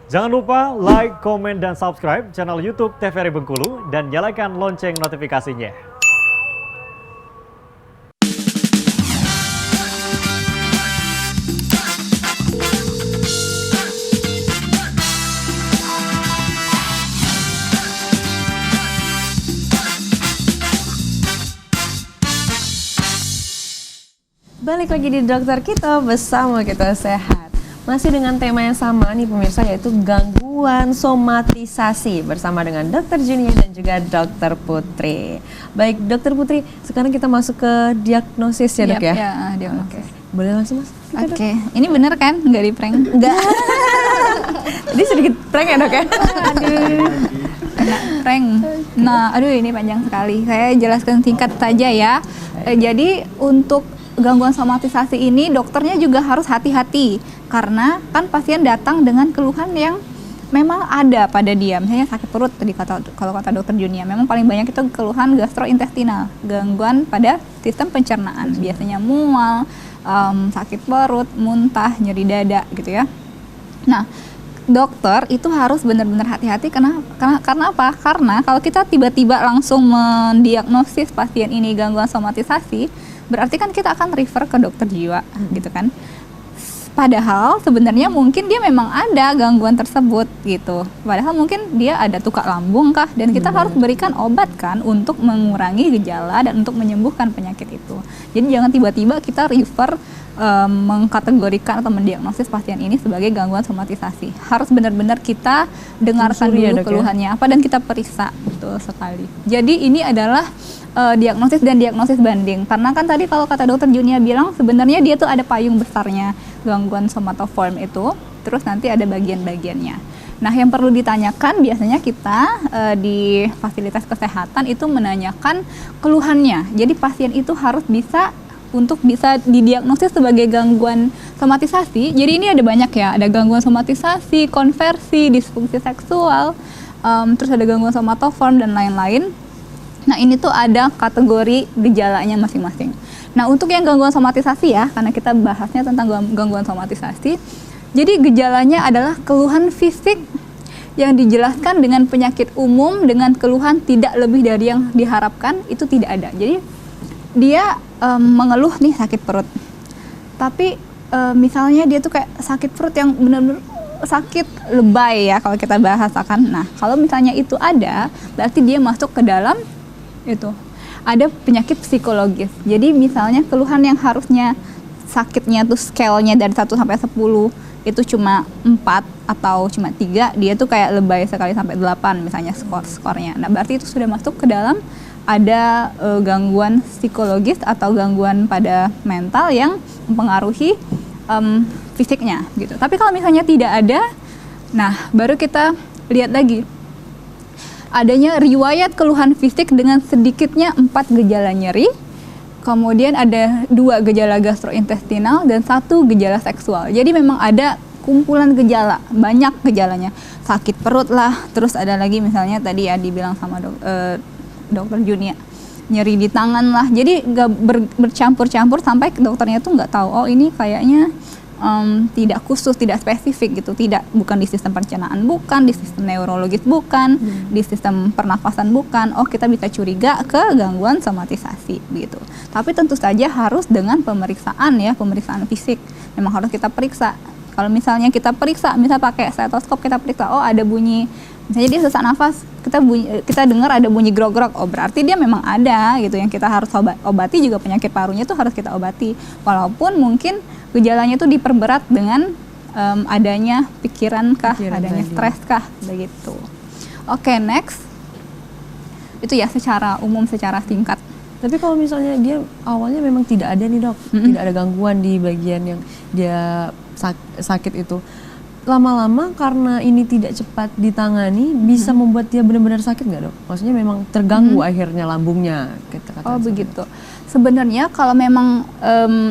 Jangan lupa like, komen, dan subscribe channel YouTube TVRI Bengkulu dan nyalakan lonceng notifikasinya. Balik lagi di Dokter Kita bersama Kita Sehat. Masih dengan tema yang sama nih pemirsa, yaitu gangguan somatisasi bersama dengan Dokter Junia dan juga Dokter Putri. Baik Dokter Putri, sekarang kita masuk ke diagnosis ya dok ya? Iya, diagnosis. Boleh langsung mas? Oke, ini bener kan? Nggak di prank? Enggak. Jadi sedikit prank ya dok ya? Aduh, kena prank. Nah, aduh ini panjang sekali. Saya jelaskan singkat saja ya. Jadi untuk gangguan somatisasi ini dokternya juga harus hati-hati karena kan pasien datang dengan keluhan yang memang ada pada dia, misalnya sakit perut tadi kalau kata dokter Junia, memang paling banyak itu keluhan gastrointestinal, gangguan pada sistem pencernaan, biasanya mual, sakit perut, muntah, nyeri dada gitu ya. Nah, dokter itu harus benar-benar hati-hati karena apa? Karena kalau kita tiba-tiba langsung mendiagnosis pasien ini gangguan somatisasi, berarti kan kita akan refer ke dokter jiwa gitu kan. Padahal sebenarnya mungkin dia memang ada gangguan tersebut gitu. Padahal mungkin dia ada tukak lambung kah, dan kita harus berikan obat kan untuk mengurangi gejala dan untuk menyembuhkan penyakit itu. Jadi jangan tiba-tiba kita refer mengkategorikan atau mendiagnosis pasien ini sebagai gangguan somatisasi. Harus benar-benar kita dengarkan dulu keluhannya apa dan kita periksa, betul sekali. Jadi ini adalah diagnosis dan diagnosis banding. Karena kan tadi kalau kata dokter Junia bilang sebenarnya dia tuh ada payung besarnya gangguan somatoform itu, terus nanti ada bagian-bagiannya. Nah, yang perlu ditanyakan biasanya kita di fasilitas kesehatan itu menanyakan keluhannya. Jadi pasien itu harus bisa didiagnosis sebagai gangguan somatisasi. Jadi ini ada banyak ya, ada gangguan somatisasi, konversi, disfungsi seksual, terus ada gangguan somatoform dan lain-lain. Nah, ini tuh ada kategori gejalanya masing-masing. Nah, untuk yang gangguan somatisasi ya, karena kita bahasnya tentang gangguan somatisasi, jadi gejalanya adalah keluhan fisik yang dijelaskan dengan penyakit umum dengan keluhan tidak lebih dari yang diharapkan, itu tidak ada. Jadi dia mengeluh nih sakit perut, tapi misalnya dia tuh kayak sakit perut yang benar-benar sakit lebay ya kalau kita bahasakan. Nah, kalau misalnya itu ada, berarti dia masuk ke dalam itu ada penyakit psikologis. Jadi misalnya keluhan yang harusnya sakitnya tuh scale-nya dari 1 sampai 10 itu cuma 4 atau cuma 3, dia tuh kayak lebay sekali sampai 8 misalnya skornya. Nah, berarti itu sudah masuk ke dalam ada gangguan psikologis atau gangguan pada mental yang mempengaruhi fisiknya gitu. Tapi kalau misalnya tidak ada, nah baru kita lihat lagi adanya riwayat keluhan fisik dengan sedikitnya 4 gejala nyeri, kemudian ada 2 gejala gastrointestinal dan 1 gejala seksual. Jadi memang ada kumpulan gejala, banyak gejalanya, sakit perut lah, terus ada lagi misalnya tadi ya dibilang sama dokter Junia, nyeri di tangan lah. Jadi nggak bercampur-campur sampai dokternya tuh nggak tahu, oh ini kayaknya tidak khusus, tidak spesifik gitu, bukan di sistem pencernaan, bukan di sistem neurologis, bukan di sistem pernafasan, bukan. Oh, kita bisa curiga ke gangguan somatisasi gitu. Tapi tentu saja harus dengan pemeriksaan ya, pemeriksaan fisik. Memang harus kita periksa. Kalau misalnya kita periksa, misal pakai stetoskop kita periksa, oh ada bunyi, misalnya dia sesak nafas, kita dengar ada bunyi grog-grog, oh berarti dia memang ada gitu yang kita harus obati. Juga penyakit parunya itu harus kita obati, walaupun mungkin gejalanya itu diperberat dengan adanya pikiran kah, adanya stres kah, begitu. Oke, next. Itu ya secara umum, secara singkat. Tapi kalau misalnya dia awalnya memang tidak ada nih dok, tidak ada gangguan di bagian yang dia sakit itu, lama-lama karena ini tidak cepat ditangani bisa membuat dia benar-benar sakit nggak dok? Maksudnya memang terganggu akhirnya lambungnya. Oh begitu. Sebenarnya kalau memang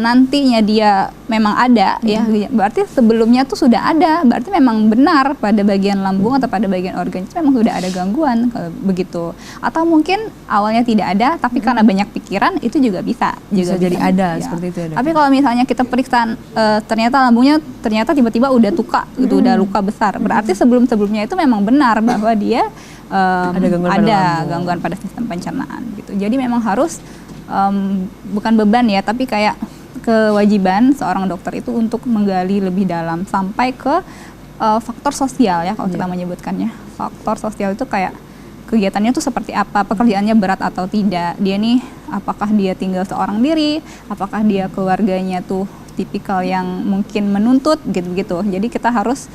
nantinya dia memang ada ya, berarti sebelumnya tuh sudah ada, berarti memang benar pada bagian lambung atau pada bagian organ itu memang sudah ada gangguan kalau begitu. Atau mungkin awalnya tidak ada, tapi karena banyak pikiran itu juga bisa jadi ada ya. seperti itu ya, Dok? Tapi kalau misalnya kita periksa ternyata lambungnya ternyata tiba-tiba udah tuka, gitu, udah luka besar, berarti sebelumnya itu memang benar bahwa dia ada gangguan pada sistem pencernaan gitu. Jadi memang harus bukan beban ya, tapi kayak kewajiban seorang dokter itu untuk menggali lebih dalam sampai ke faktor sosial ya, kalau kita menyebutkannya. Faktor sosial itu kayak kegiatannya tuh seperti apa, pekerjaannya berat atau tidak, dia nih apakah dia tinggal seorang diri, apakah dia keluarganya tuh tipikal yang mungkin menuntut gitu-gitu. Jadi kita harus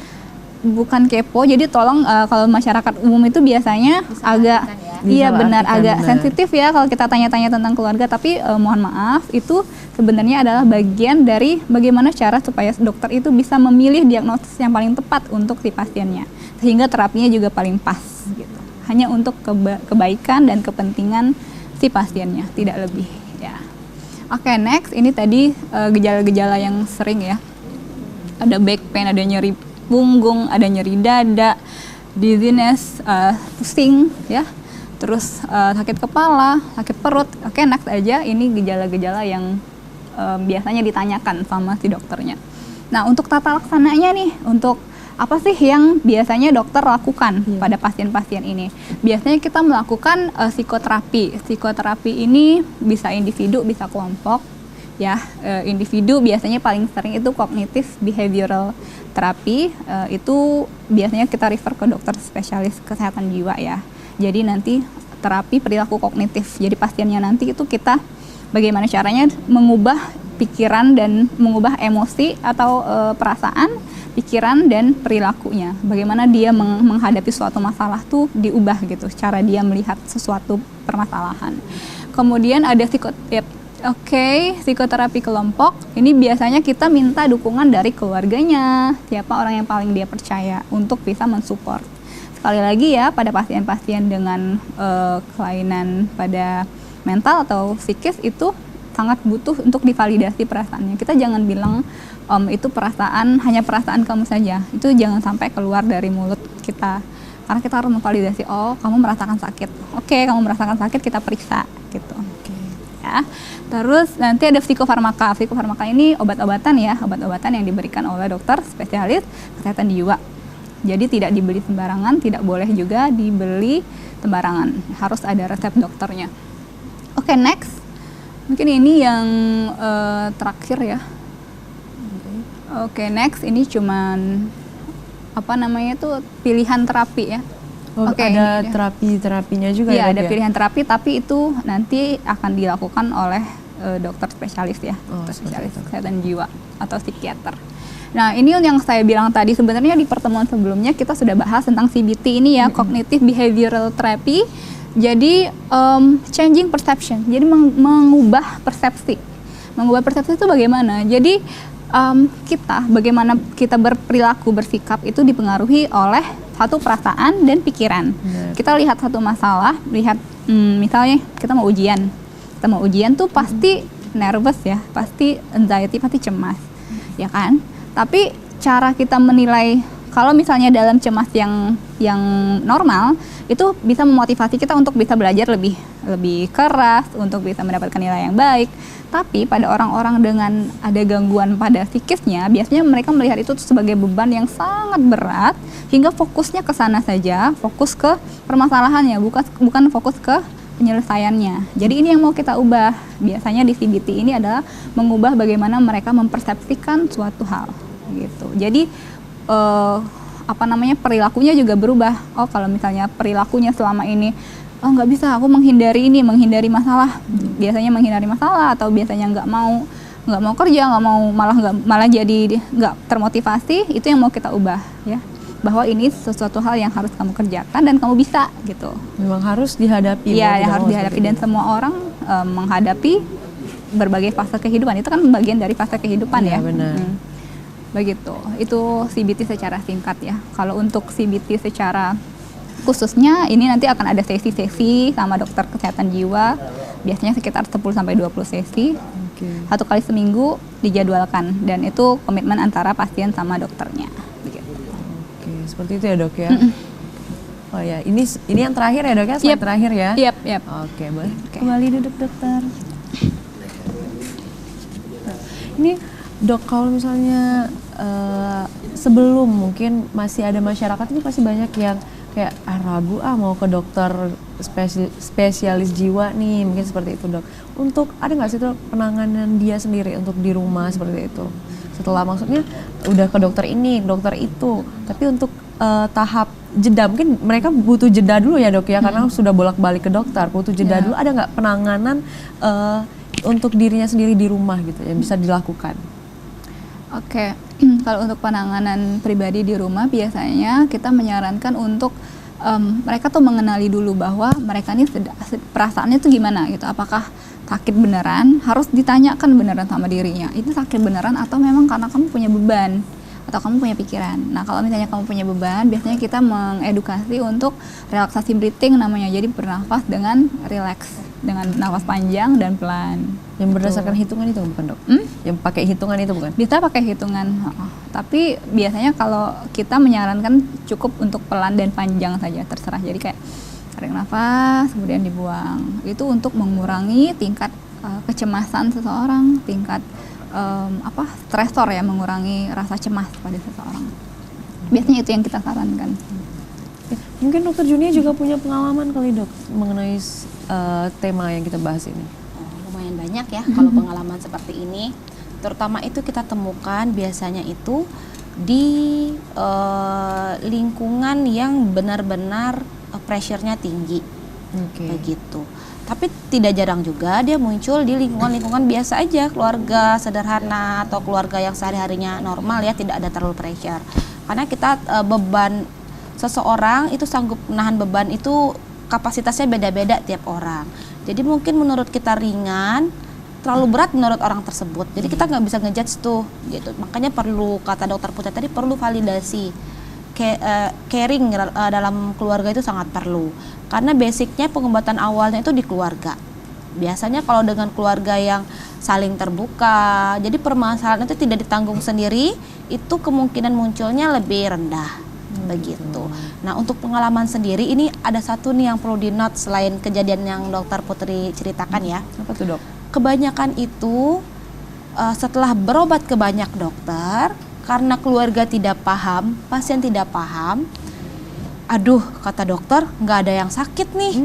bukan kepo, jadi tolong kalau masyarakat umum itu biasanya agak iya benar agak sensitif ya kalau kita tanya-tanya tentang keluarga, tapi mohon maaf itu sebenarnya adalah bagian dari bagaimana cara supaya dokter itu bisa memilih diagnosis yang paling tepat untuk si pasiennya, sehingga terapinya juga paling pas gitu, hanya untuk kebaikan dan kepentingan si pasiennya, tidak lebih ya. Oke, next ini tadi gejala-gejala yang sering ya, ada back pain, ada nyeri punggung, ada nyeri dada, dizziness, pusing ya, terus sakit kepala, sakit perut. Oke, next aja, ini gejala-gejala yang biasanya ditanyakan sama si dokternya. Nah, untuk tata laksananya nih, untuk apa sih yang biasanya dokter lakukan pada pasien-pasien ini? Biasanya kita melakukan psikoterapi. Psikoterapi ini bisa individu, bisa kelompok. Ya, individu biasanya paling sering itu cognitive behavioral terapi, itu biasanya kita refer ke dokter spesialis kesehatan jiwa ya. Jadi nanti terapi perilaku kognitif. Jadi pasiennya nanti itu kita bagaimana caranya mengubah pikiran dan mengubah emosi atau perasaan, pikiran dan perilakunya. Bagaimana dia menghadapi suatu masalah tuh diubah gitu, cara dia melihat sesuatu permasalahan. Kemudian ada psikoterapi kelompok. Ini biasanya kita minta dukungan dari keluarganya, siapa orang yang paling dia percaya untuk bisa mensupport. Sekali lagi ya, pada pasien-pasien dengan kelainan pada mental atau psikis itu sangat butuh untuk divalidasi perasaannya. Kita jangan bilang itu hanya perasaan kamu saja. Itu jangan sampai keluar dari mulut kita. Karena kita harus memvalidasi, oh kamu merasakan sakit. Oke, kamu merasakan sakit, kita periksa gitu. Ya. Terus nanti ada psikofarmaka. Psikofarmaka ini obat-obatan ya, obat-obatan yang diberikan oleh dokter spesialis kesehatan jiwa. Jadi tidak dibeli sembarangan, tidak boleh juga dibeli sembarangan. Harus ada resep dokternya. Oke, next. Mungkin ini yang terakhir ya. Oke, next ini cuman apa namanya tuh pilihan terapi ya. Ada terapinya juga ya? Iya, ada pilihan terapi, tapi itu nanti akan dilakukan oleh dokter spesialis ya, dokter spesialis kesehatan jiwa atau psikiater. Nah, ini yang saya bilang tadi, sebenarnya di pertemuan sebelumnya kita sudah bahas tentang CBT ini ya, Cognitive Behavioral Therapy. Jadi changing perception, jadi mengubah persepsi. Mengubah persepsi itu bagaimana? Jadi bagaimana kita berperilaku, bersikap itu dipengaruhi oleh satu perasaan dan pikiran. Kita lihat satu masalah, misalnya kita mau ujian tuh pasti nervous ya, pasti anxiety, pasti cemas, ya kan? Tapi cara kita menilai, kalau misalnya dalam cemas yang normal, itu bisa memotivasi kita untuk bisa belajar lebih keras, untuk bisa mendapatkan nilai yang baik. Tapi pada orang-orang dengan ada gangguan pada psikisnya, biasanya mereka melihat itu sebagai beban yang sangat berat, hingga fokusnya ke sana saja, fokus ke permasalahannya, bukan fokus ke penyelesaiannya. Jadi ini yang mau kita ubah. Biasanya di CBT ini adalah mengubah bagaimana mereka mempersepsikan suatu hal gitu. Jadi perilakunya juga berubah. Oh, kalau misalnya perilakunya selama ini, oh nggak bisa, aku menghindari masalah. Biasanya menghindari masalah, atau biasanya nggak mau kerja, malah jadi nggak termotivasi. Itu yang mau kita ubah ya, bahwa ini sesuatu hal yang harus kamu kerjakan dan kamu bisa gitu. Memang harus dihadapi. Iya, yang harus dihadapi, dan semua orang menghadapi berbagai fase kehidupan. Itu kan bagian dari fase kehidupan ya. Benar. Begitu. Itu CBT secara singkat ya. Kalau untuk CBT secara Khususnya ini nanti akan ada sesi-sesi sama dokter kesehatan jiwa, biasanya sekitar 10 sampai 20 sesi. Satu kali seminggu dijadwalkan, dan itu komitmen antara pasien sama dokternya. Begitu. Oke, seperti itu ya dok ya. Oh ya, ini yang terakhir ya dok ya, slide terakhir ya. Yep. Oke, boleh. Kembali duduk dokter. Nah, ini dok, kalau misalnya sebelum mungkin masih ada masyarakat ini pasti banyak yang kayak ragu mau ke dokter spesialis jiwa nih, mungkin seperti itu dok. Untuk ada nggak sih dok penanganan dia sendiri untuk di rumah seperti itu? Setelah maksudnya udah ke dokter ini, dokter itu, tapi untuk tahap jeda mungkin mereka butuh jeda dulu ya dok ya, karena sudah bolak-balik ke dokter, butuh jeda dulu. Ada nggak penanganan untuk dirinya sendiri di rumah gitu yang bisa dilakukan? Oke, kalau untuk penanganan pribadi di rumah biasanya kita menyarankan untuk mereka tuh mengenali dulu bahwa mereka ini perasaannya tuh gimana gitu. Apakah sakit beneran? Harus ditanyakan beneran sama dirinya. Itu sakit beneran atau memang karena kamu punya beban atau kamu punya pikiran. Nah, kalau misalnya kamu punya beban, biasanya kita mengedukasi untuk relaksasi breathing namanya. Jadi bernafas dengan relax, dengan nafas panjang dan pelan. Yang berdasarkan hitungan itu bukan dok? Yang pakai hitungan itu bukan? Bisa pakai hitungan, tapi biasanya kalau kita menyarankan cukup untuk pelan dan panjang saja, terserah. Jadi kayak tarik nafas, kemudian dibuang. Itu untuk mengurangi tingkat kecemasan seseorang, tingkat stresor ya, mengurangi rasa cemas pada seseorang. Biasanya itu yang kita sarankan. Mungkin dokter Junia juga punya pengalaman kali dok mengenai tema yang kita bahas ini. Lumayan banyak ya kalau pengalaman seperti ini. Terutama itu kita temukan biasanya itu di lingkungan yang benar-benar pressure-nya tinggi, begitu. Tapi tidak jarang juga dia muncul di lingkungan-lingkungan biasa aja, keluarga sederhana atau keluarga yang sehari-harinya normal ya, tidak ada terlalu pressure. Karena kita beban seseorang itu sanggup menahan beban itu kapasitasnya beda-beda tiap orang. Jadi mungkin menurut kita ringan, terlalu berat menurut orang tersebut. Jadi kita nggak bisa ngejudge tuh, gitu. Makanya perlu, kata dokter Putri tadi, perlu validasi. Caring dalam keluarga itu sangat perlu. Karena basicnya pengobatan awalnya itu di keluarga. Biasanya kalau dengan keluarga yang saling terbuka, jadi permasalahan itu tidak ditanggung sendiri, itu kemungkinan munculnya lebih rendah. Begitu. Nah, untuk pengalaman sendiri ini ada satu nih yang perlu di-note selain kejadian yang dokter Putri ceritakan ya. Apa tuh dok? Kebanyakan itu setelah berobat ke banyak dokter, karena keluarga tidak paham, pasien tidak paham, aduh kata dokter nggak ada yang sakit nih,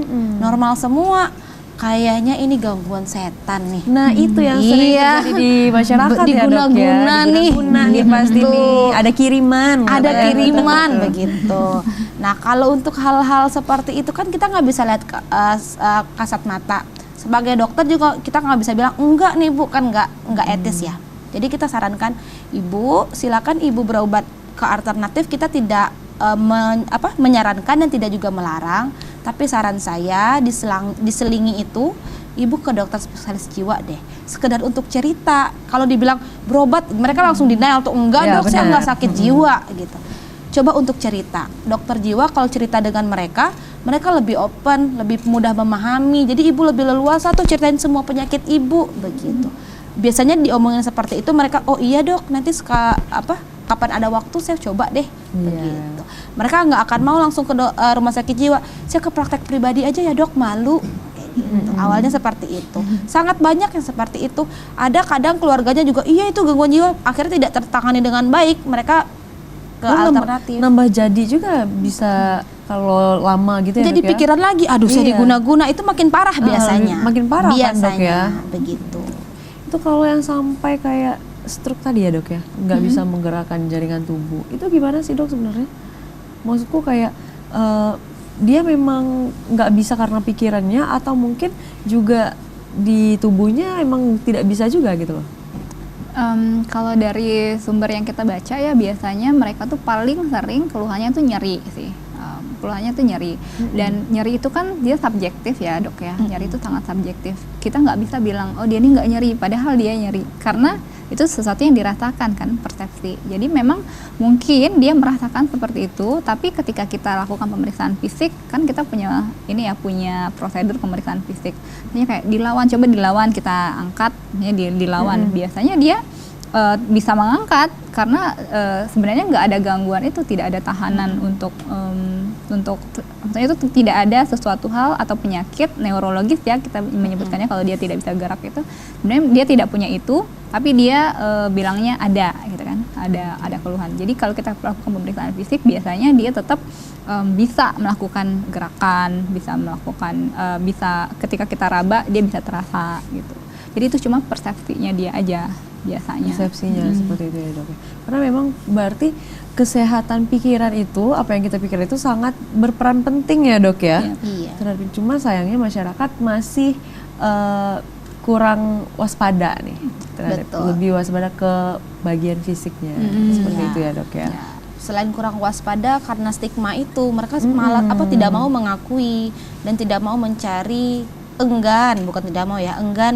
normal semua. Kayaknya ini gangguan setan nih. Nah itu yang sering terjadi di masyarakat ya dok ya. Diguna-guna nih. Diguna nih pasti nih. Ada kiriman. Ada kiriman begitu. Nah kalau untuk hal-hal seperti itu kan kita nggak bisa lihat kasat mata. Sebagai dokter juga kita nggak bisa bilang enggak nih bu, kan nggak etis ya. Jadi kita sarankan ibu silakan ibu berobat ke alternatif. Kita tidak menyarankan dan tidak juga melarang. Tapi saran saya diselingi itu ibu ke dokter spesialis jiwa deh, sekedar untuk cerita. Kalau dibilang berobat mereka langsung denial tuh, enggak ya, dok, saya nggak sakit jiwa gitu. Coba untuk cerita, dokter jiwa kalau cerita dengan mereka lebih open, lebih mudah memahami. Jadi ibu lebih leluasa tuh ceritain semua penyakit ibu begitu. Biasanya diomongin seperti itu mereka, oh iya dok, nanti kapan ada waktu saya coba deh, begitu. Mereka nggak akan mau langsung ke rumah sakit jiwa. Saya ke praktek pribadi aja ya dok, malu. Gitu. Awalnya seperti itu. Sangat banyak yang seperti itu. Ada kadang keluarganya juga, iya itu gangguan jiwa, akhirnya tidak tertangani dengan baik. Mereka ke alternatif. Nambah jadi juga bisa kalau lama gitu ya. Jadi dok, pikiran lagi, aduh saya diguna-guna, itu makin parah biasanya. Makin parah biasanya, kan dok ya. Begitu. Itu kalau yang sampai kayak stroke tadi ya dok ya, nggak bisa menggerakkan jaringan tubuh, itu gimana sih dok sebenarnya? Maksudku kayak dia memang nggak bisa karena pikirannya atau mungkin juga di tubuhnya emang tidak bisa juga gitu loh? Kalau dari sumber yang kita baca ya biasanya mereka tuh paling sering keluhannya tuh nyeri sih. Keluhannya tuh nyeri, dan nyeri itu kan dia subjektif ya dok ya, nyeri itu sangat subjektif. Kita nggak bisa bilang oh dia ini nggak nyeri padahal dia nyeri, karena itu sesuatu yang dirasakan kan, persepsi. Jadi memang mungkin dia merasakan seperti itu, tapi ketika kita lakukan pemeriksaan fisik kan kita punya ini ya, punya prosedur pemeriksaan fisik. Misalnya kayak dilawan, coba dilawan, kita angkat, dilawan. Biasanya dia bisa mengangkat karena sebenarnya nggak ada gangguan itu, tidak ada tahanan untuk maksudnya itu tidak ada sesuatu hal atau penyakit neurologis ya kita menyebutkannya kalau dia tidak bisa gerak itu sebenarnya dia tidak punya itu, tapi dia bilangnya ada gitu kan, ada keluhan. Jadi kalau kita lakukan pemeriksaan fisik biasanya dia tetap bisa melakukan gerakan, bisa melakukan bisa ketika kita raba dia bisa terasa gitu. Jadi itu cuma persepsinya dia aja biasanya. Persepsinya seperti itu ya dok. Karena memang berarti kesehatan pikiran itu, apa yang kita pikir itu sangat berperan penting ya dok ya. Iya. Cuma sayangnya masyarakat masih kurang waspada nih. Betul. Lebih waspada ke bagian fisiknya. Seperti itu ya dok ya. Selain kurang waspada karena stigma itu, mereka malah tidak mau mengakui dan tidak mau mencari, enggan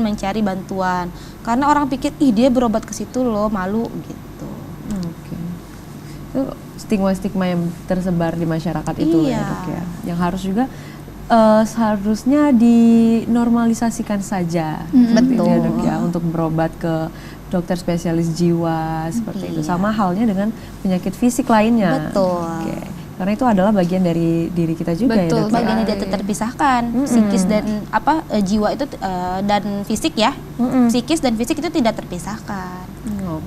mencari bantuan karena orang pikir ih dia berobat ke situ loh, malu gitu. Oke. Itu stigma-stigma yang tersebar di masyarakat itu ya dok ya. Yang harus juga seharusnya dinormalisasikan saja. Seperti itu ya dok ya, untuk berobat ke dokter spesialis jiwa seperti itu. Sama halnya dengan penyakit fisik lainnya. Betul. Oke. Karena itu adalah bagian dari diri kita juga ya dok. Bagian tidak terpisahkan. Psikis dan jiwa itu dan fisik ya. Psikis dan fisik itu tidak terpisahkan.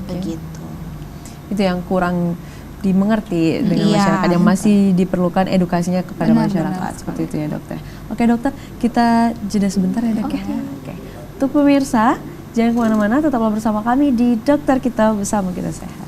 Begitu. Itu yang kurang dimengerti dengan masyarakat, yang masih diperlukan edukasinya kepada masyarakat. Seperti itu ya dokter. Oke dokter, kita jeda sebentar ya dok ya. Oke. Untuk pemirsa, jangan kemana-mana, tetaplah bersama kami di Dokter Kita Bersama Kita Sehat.